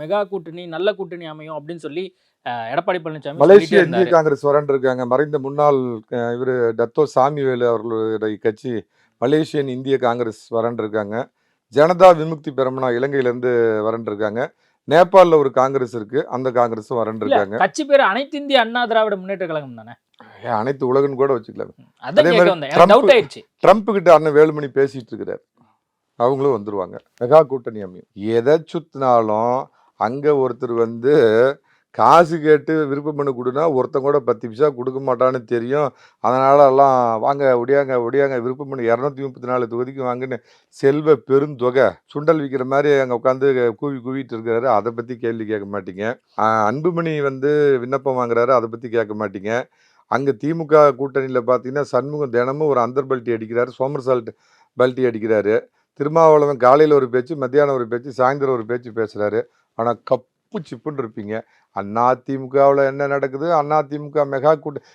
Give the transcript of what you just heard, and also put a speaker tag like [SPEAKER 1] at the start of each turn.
[SPEAKER 1] Mega கூட்டணி, நல்ல கூட்டணி அமையும் அப்படின்னு சொல்லி எடப்பாடி பழனிசாமி சொல்லிட்டே
[SPEAKER 2] மலேசிய இந்திய
[SPEAKER 1] இருந்தாரு.
[SPEAKER 2] காங்கிரஸ் வரண்டு இருக்காங்க. மறைந்த முன்னாள் இவரு டத்தோ சாமிவேலு அவர்களுடைய கட்சி மலேசியன் இந்திய காங்கிரஸ் வரண்டு இருக்காங்க. ஜனதா விமுக்தி பெரமுனா இலங்கையிலேருந்து வரண்டு இருக்காங்க. நேபாளில் ஒரு காங்கிரஸ் இருக்கு. அந்த காங்கிரஸும் வரண்டு
[SPEAKER 1] இல்ல
[SPEAKER 2] இருக்காங்க.
[SPEAKER 1] கட்சி பேரு அனைத்து இந்திய அண்ணா திராவிட முன்னேற்ற கழகம் தானே?
[SPEAKER 2] அனைத்து உலகன்னு கூட வச்சுக்கலாம்.
[SPEAKER 1] அதான்
[SPEAKER 2] அதே
[SPEAKER 1] கேட்க
[SPEAKER 2] மாதிரி
[SPEAKER 1] வந்தேன். எனக்கு டவுட் ஆயிடுச்சு.
[SPEAKER 2] ட்ரம்ப் கிட்ட அண்ணன் வேலுமணி பேசிட்டு இருக்கிறார். அவங்களும் வந்துருவாங்க. மெகா கூட்டணி அமையும். எதை சுத்தினாலும் அங்க ஒருத்தர் வந்து காசு கேட்டு விருப்ப மனு கொடுனா ஒருத்தன் கூட 10 பைசா கொடுக்க மாட்டான்னு தெரியும். அதனால எல்லாம் வாங்க ஒடியாங்க ஒடியாங்க விருப்ப மனு 234 தொகுதிக்கு வாங்கன்னு செல்வ பெருந்தொகை சுண்டல் விற்கிற மாதிரி அங்கே உட்காந்து கூவிட்டு இருக்காரு. அதை பற்றி கேள்வி கேட்க மாட்டீங்க. அன்புமணி வந்து விண்ணப்பம் வாங்குறாரு. அதை பற்றி கேட்க மாட்டீங்க. அங்கே திமுக கூட்டணியில் பார்த்தீங்கன்னா சண்முகம் தினமும் ஒரு அந்தர் பல்ட்டி அடிக்கிறாரு. சோமர்சால்ட் பல்ட்டி அடிக்கிறாரு. திருமாவளவன் காலையில் ஒரு பேச்சு, மத்தியானம் ஒரு பேச்சு, சாயந்தரம் ஒரு பேச்சு பேசுகிறாரு. ஆனால் கப்பு சிப்புன்னு இருப்பீங்க. அதிமுகவில் என்ன நடக்குது? அதிமுக மெகா கூட்டணி